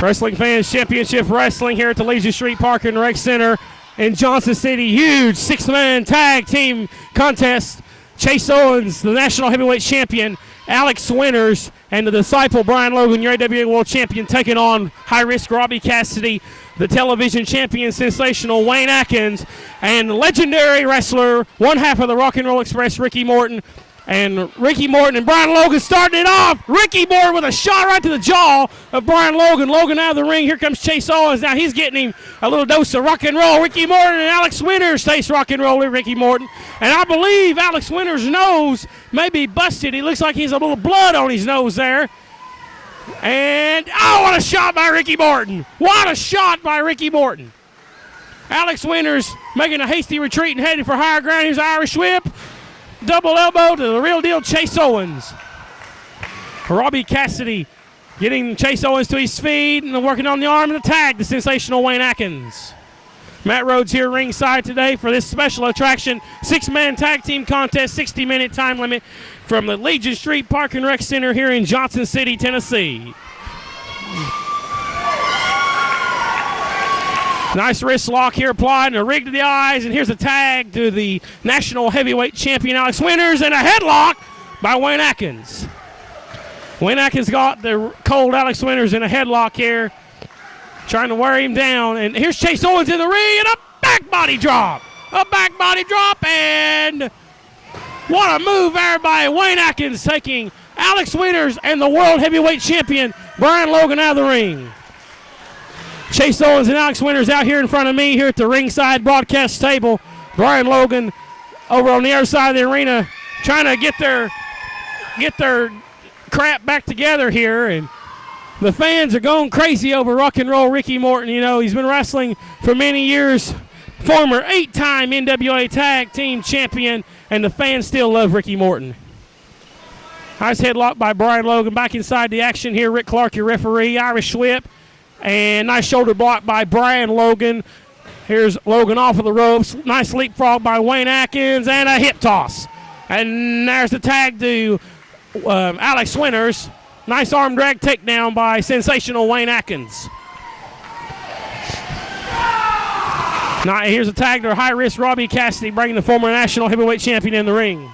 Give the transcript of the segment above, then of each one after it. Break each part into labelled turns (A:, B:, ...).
A: Wrestling Fans Championship Wrestling here at the Legion Street Park and Rec Center in Johnson City. Huge six-man tag team contest. Chase Owens, the National Heavyweight Champion, Alyx Winters, and the disciple Brian Logan, your AWA World Champion, taking on high-risk Robbie Cassidy, the television champion, sensational Wayne Adkins, and legendary wrestler, one half of the Rock and Roll Express, Ricky Morton. And Ricky Morton and Brian Logan starting it off. Ricky Morton with a shot right to the jaw of Brian Logan. Logan out of the ring. Here comes Chase Owens. Now he's getting him a little dose of rock and roll. Ricky Morton and Alyx Winters taste rock and roll with Ricky Morton. And I believe Alyx Winters' nose may be busted. He looks like he's a little blood on his nose there. And, oh, what a shot by Ricky Morton. What a shot by Ricky Morton. Alyx Winters making a hasty retreat and heading for higher ground. Here's Irish whip. Double elbow to the real deal Chase Owens. Robbie Cassidy getting Chase Owens to his feet and working on the arm of the tag, the sensational Wayne Adkins. Matt Rhodes here ringside today for this special attraction, six-man tag team contest, 60-minute time limit from the Legion Street Park and Rec Center here in Johnson City, Tennessee. Nice wrist lock here applied and a rig to the eyes, and here's a tag to the National Heavyweight Champion Alyx Winters and a headlock by Wayne Adkins. Wayne Adkins got the cold Alyx Winters in a headlock here, trying to wear him down, and here's Chase Owens in the ring and a back body drop. A back body drop, and what a move there by Wayne Adkins, taking Alyx Winters and the World Heavyweight Champion Brian Logan out of the ring. Chase Owens and Alyx Winters out here in front of me here at the ringside broadcast table. Brian Logan over on the other side of the arena trying to get their crap back together here. And the fans are going crazy over rock and roll Ricky Morton. You know, he's been wrestling for many years, former 8-time NWA Tag Team Champion, and the fans still love Ricky Morton. Nice headlock by Brian Logan. Back inside the action here, Rick Clark, your referee. Irish whip. And nice shoulder block by Brian Logan. Here's Logan off of the ropes. Nice leapfrog by Wayne Adkins and a hip toss. And there's the tag to Alyx Winters. Nice arm drag takedown by sensational Wayne Adkins. Now here's a tag to high-risk Robbie Cassidy, bringing the former National Heavyweight Champion in the ring.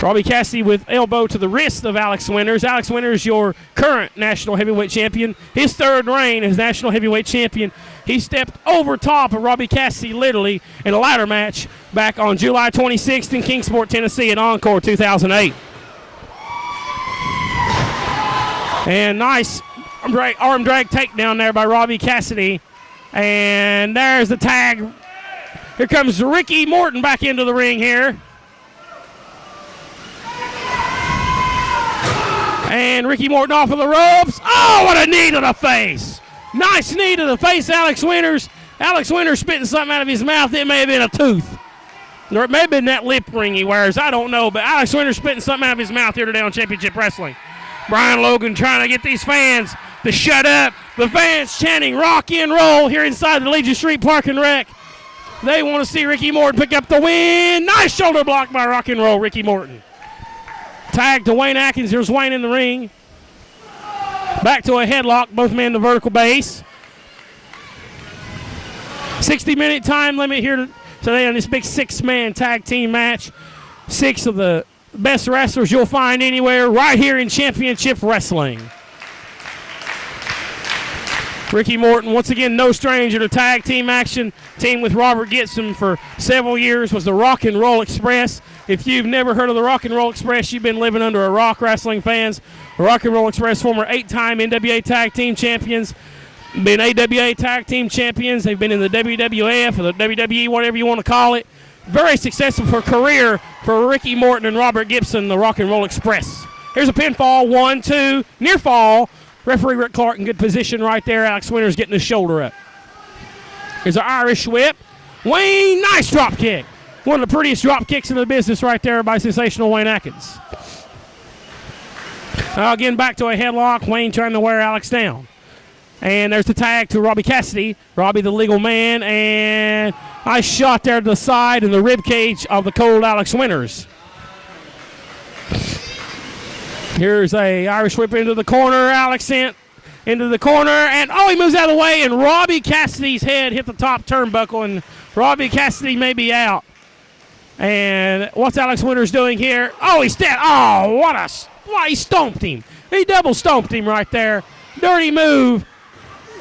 A: Robbie Cassidy with elbow to the wrist of Alyx Winters. Alyx Winters, your current National Heavyweight Champion. His third reign as National Heavyweight Champion. He stepped over top of Robbie Cassidy literally in a ladder match back on July 26th in Kingsport, Tennessee in Encore 2008. And nice arm drag takedown there by Robbie Cassidy. And there's the tag. Here comes Ricky Morton back into the ring here. And Ricky Morton off of the ropes. Oh, what a knee to the face. Nice knee to the face, Alyx Winters. Alyx Winters spitting something out of his mouth. It may have been a tooth. Or it may have been that lip ring he wears. I don't know. But Alyx Winters spitting something out of his mouth here today on Championship Wrestling. Brian Logan trying to get these fans to shut up. The fans chanting rock and roll here inside the Legion Street Park and Rec. They want to see Ricky Morton pick up the win. Nice shoulder block by rock and roll Ricky Morton. Tag to Wayne Adkins. Here's Wayne in the ring. Back to a headlock. Both men to vertical base. 60-minute time limit here today on this big six-man tag team match. 6 of the best wrestlers you'll find anywhere right here in Championship Wrestling. Ricky Morton, once again, no stranger to tag team action. Teamed with Robert Gibson for several years, was the Rock and Roll Express. If you've never heard of the Rock and Roll Express, you've been living under a rock, wrestling fans. The Rock and Roll Express, former 8-time NWA Tag Team Champions, been AWA Tag Team Champions. They've been in the WWF or the WWE, whatever you want to call it. Very successful career for Ricky Morton and Robert Gibson, the Rock and Roll Express. Here's a pinfall, 1, 2, near fall. Referee Rick Clark in good position right there. Alyx Winters getting his shoulder up. Here's an Irish whip. Wayne, nice drop kick. One of the prettiest drop kicks in the business right there by sensational Wayne Adkins. Now again, back to a headlock. Wayne trying to wear Alyx down. And there's the tag to Robbie Cassidy. Robbie the legal man. And nice shot there to the side in the rib cage of the cold Alyx Winters. Here's a Irish whip into the corner. Alyx into the corner, and he moves out of the way, and Robbie Cassidy's head hit the top turnbuckle, and Robbie Cassidy may be out. And what's Alyx Winters doing here? He's dead. He stomped him. He double stomped him right there. Dirty move.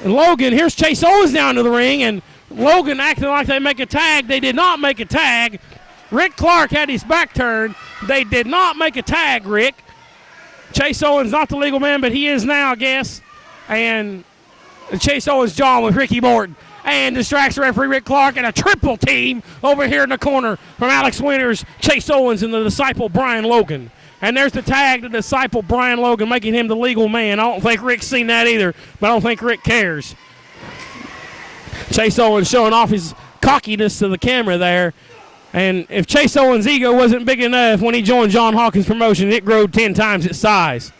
A: And Logan, here's Chase Owens down to the ring, and Logan acting like they make a tag. They did not make a tag. Rick Clark had his back turned. They did not make a tag, Rick. Chase Owens not the legal man, but he is now, I guess. And Chase Owens John with Ricky Morton. And distracts referee Rick Clark, and a triple team over here in the corner from Alyx Winters, Chase Owens, and the disciple Brian Logan. And there's the tag to disciple Brian Logan, making him the legal man. I don't think Rick's seen that either, but I don't think Rick cares. Chase Owens showing off his cockiness to the camera there. And if Chase Owens' ego wasn't big enough when he joined John Hawkins' promotion, it grew 10 times its size.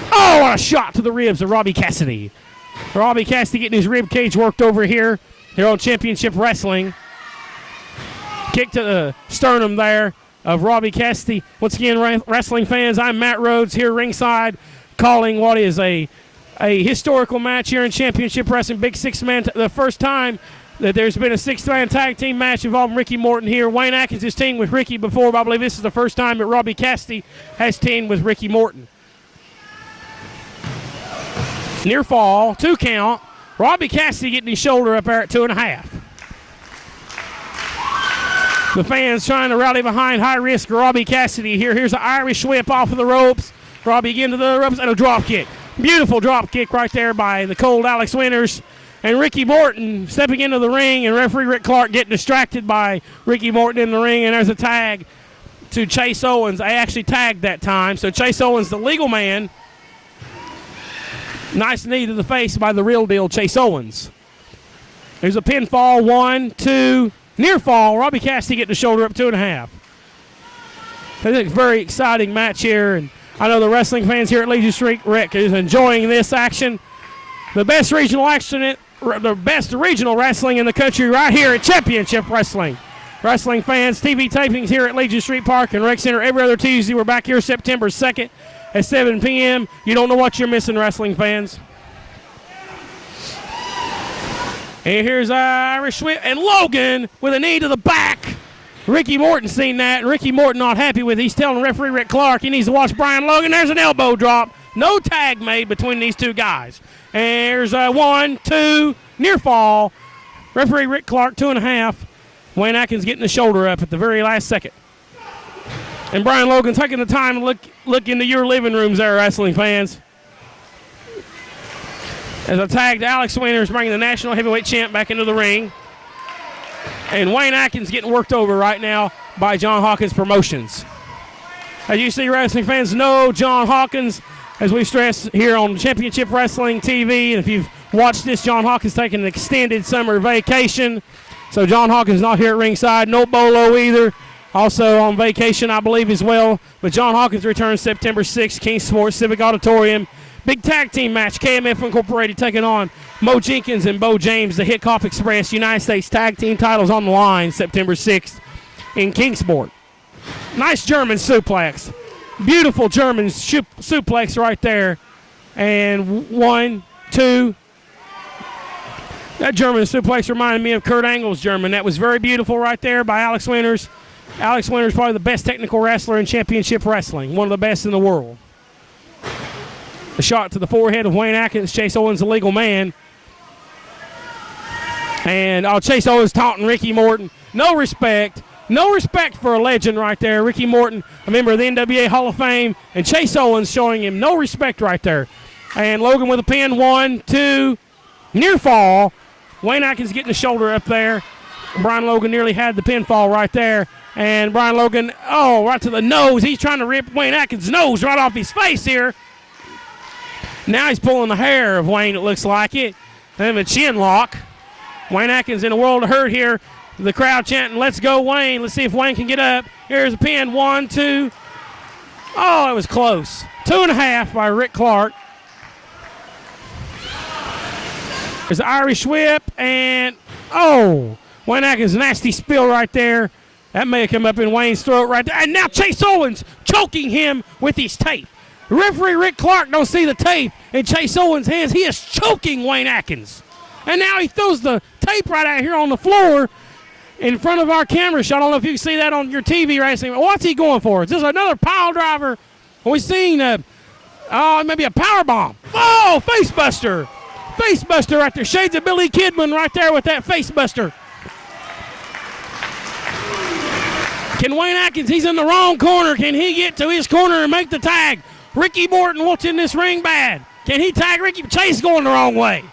A: What a shot to the ribs of Robbie Cassidy. Robbie Cassidy getting his rib cage worked over here on Championship Wrestling. Kick to the sternum there of Robbie Cassidy. Once again, wrestling fans, I'm Matt Rhodes here ringside, calling what is a historical match here in Championship Wrestling. Big six-man, the first time that there's been a six-man tag team match involving Ricky Morton here. Wayne Adkins has teamed with Ricky before, but I believe this is the first time that Robbie Cassidy has teamed with Ricky Morton. Near fall, 2 count. Robbie Cassidy getting his shoulder up there at 2.5. The fans trying to rally behind high-risk Robbie Cassidy here. Here's an Irish whip off of the ropes. Robbie again to the ropes and a drop kick. Beautiful drop kick right there by the cold Alyx Winters. And Ricky Morton stepping into the ring, and referee Rick Clark getting distracted by Ricky Morton in the ring. And there's a tag to Chase Owens. I actually tagged that time. So Chase Owens, the legal man. Nice knee to the face by the real deal, Chase Owens. There's a pinfall, 1, 2, near fall. Robbie Cassidy getting the shoulder up 2.5. I think it's a very exciting match here, and I know the wrestling fans here at Legion Street Rick is enjoying this action. The best regional action, the best regional wrestling in the country right here at Championship Wrestling. Wrestling fans, TV tapings here at Legion Street Park and Rec Center every other Tuesday. We're back here September 2nd. At 7 p.m. You don't know what you're missing, wrestling fans. And here's Irish whip. And Logan with a knee to the back. Ricky Morton seen that. And Ricky Morton not happy with it. He's telling referee Rick Clark he needs to watch Brian Logan. There's an elbow drop. No tag made between these two guys. And there's 1, 2, near fall. Referee Rick Clark, 2.5. Wayne Adkins getting the shoulder up at the very last second. And Brian Logan taking the time to look into your living rooms there, wrestling fans. As a tag to Alyx Winters, bringing the National Heavyweight Champ back into the ring. And Wayne Adkins getting worked over right now by John Hawkins Promotions. As you see, wrestling fans know John Hawkins, as we stress here on Championship Wrestling TV. And if you've watched this, John Hawkins taking an extended summer vacation. So John Hawkins not here at ringside. No Bolo either. Also on vacation, I believe, as well. But John Hawkins returns September 6th, King Sports Civic Auditorium. Big tag team match, KMF Incorporated taking on Mo Jenkins and Bo James. The Hip Hop Express United States tag team titles on the line September 6th in Kingsport. Nice German suplex. Beautiful German suplex right there. And 1, 2. That German suplex reminded me of Kurt Angle's German. That was very beautiful right there by Alyx Winters. Alyx Winters probably the best technical wrestler in Championship Wrestling, one of the best in the world. A shot to the forehead of Wayne Adkins. Chase Owens, the legal man. And Chase Owens taunting Ricky Morton. No respect. No respect for a legend right there. Ricky Morton, a member of the NWA Hall of Fame. And Chase Owens showing him no respect right there. And Logan with a pin. 1, 2. Near fall. Wayne Adkins getting the shoulder up there. Brian Logan nearly had the pinfall right there. And Brian Logan, right to the nose. He's trying to rip Wayne Adkins' nose right off his face here. Now he's pulling the hair of Wayne, it looks like it. And a chin lock. Wayne Adkins in a world of hurt here. The crowd chanting, "Let's go, Wayne." Let's see if Wayne can get up. Here's a pin. 1, 2. It was close. 2.5 by Rick Clark. There's an Irish whip. And, Wayne Adkins, nasty spill right there. That may have come up in Wayne's throat right there. And now Chase Owens choking him with his tape. Referee Rick Clark don't see the tape in Chase Owens' hands. He is choking Wayne Adkins. And now he throws the tape right out here on the floor in front of our camera shot. I don't know if you can see that on your TV racing. What's he going for? Is this another pile driver? We've seen maybe a power bomb. Oh, face buster. Face buster right there. Shades of Billy Kidman right there with that face buster. Can Wayne Adkins, he's in the wrong corner. Can he get to his corner and make the tag? Ricky Morton, what's in this ring bad? Can he tag Ricky? Chase going the wrong way.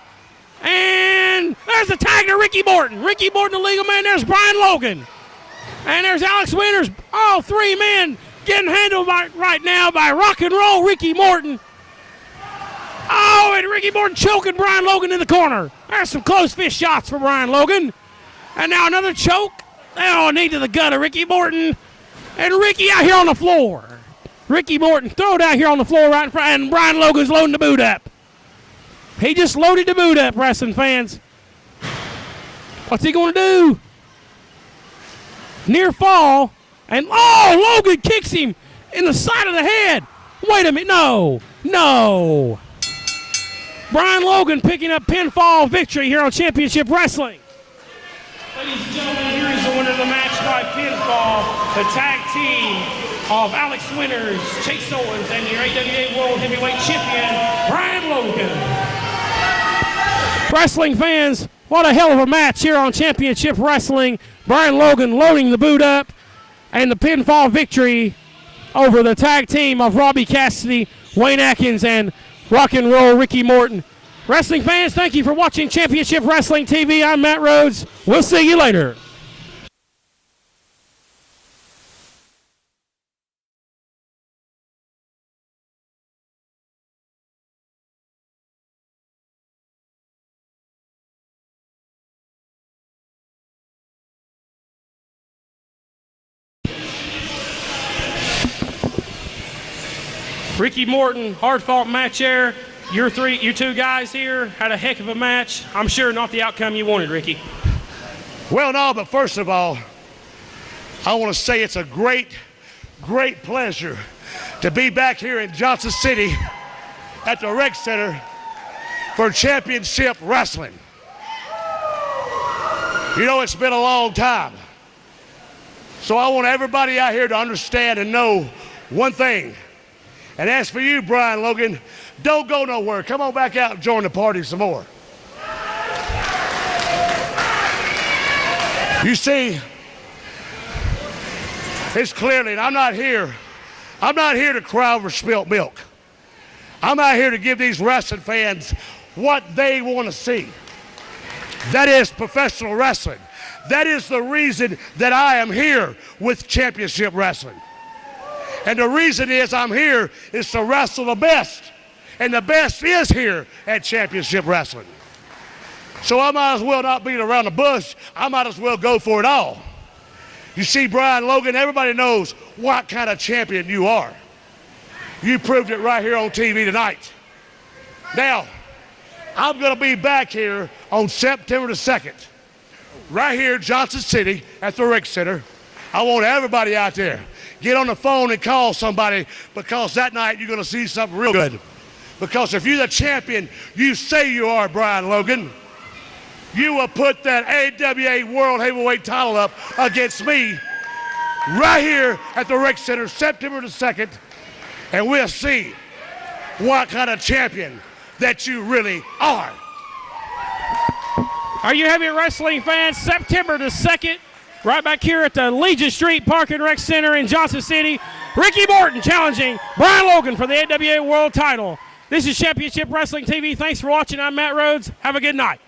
A: And there's the tag to Ricky Morton. Ricky Morton, the legal man. There's Brian Logan. And there's Alyx Winters. All three men getting handled right now by rock and roll Ricky Morton. Oh, and Ricky Morton choking Brian Logan in the corner. There's some close fish shots for Brian Logan. And now another choke. Oh, knee to the gut of Ricky Morton. And Ricky out here on the floor. Ricky Morton throw it out here on the floor right in front. And Brian Logan's loading the boot up. He just loaded the boot up, wrestling fans. What's he going to do? Near fall. And, oh, Logan kicks him in the side of the head. Wait a minute. No. No. Brian Logan picking up pinfall victory here on Championship Wrestling. Ladies and gentlemen, here is the winner of the match by pinfall, the tag team of Alyx Winters, Chase Owens, and your AWA World Heavyweight Champion, Brian Logan. Wrestling fans, what a hell of a match here on Championship Wrestling. Brian Logan loading the boot up, and the pinfall victory over the tag team of Robbie, Cassidy, Wayne Adkins, and rock and roll Ricky Morton. Wrestling fans, thank you for watching Championship Wrestling TV. I'm Matt Rhodes. We'll see you later. Ricky Morton, hard-fought match there. You two guys here had a heck of a match. I'm sure not the outcome you wanted, Ricky.
B: Well, no, but first of all, I want to say it's a great, great pleasure to be back here in Johnson City at the Rec Center for Championship Wrestling. You know, it's been a long time. So I want everybody out here to understand and know one thing. And as for you, Brian Logan, don't go nowhere. Come on back out and join the party some more. You see, it's clearly, and I'm not here to cry over spilt milk. I'm out here to give these wrestling fans what they want to see. That is professional wrestling. That is the reason that I am here with Championship Wrestling. And the reason is I'm here is to wrestle the best. And the best is here at Championship Wrestling. So I might as well not beat around the bush. I might as well go for it all. You see, Brian Logan, everybody knows what kind of champion you are. You proved it right here on TV tonight. Now, I'm going to be back here on September the 2nd, right here in Johnson City at the Rec Center. I want everybody out there. Get on the phone and call somebody, because that night you're going to see something real good. Because if you're the champion you say you are, Brian Logan, you will put that AWA World Heavyweight title up against me right here at the Rec Center, September the 2nd, and we'll see what kind of champion that you really are.
A: Are you heavy wrestling fans? September the 2nd. Right back here at the Legion Street Park and Rec Center in Johnson City, Ricky Morton challenging Brian Logan for the AWA World title. This is Championship Wrestling TV. Thanks for watching. I'm Matt Rhodes. Have a good night.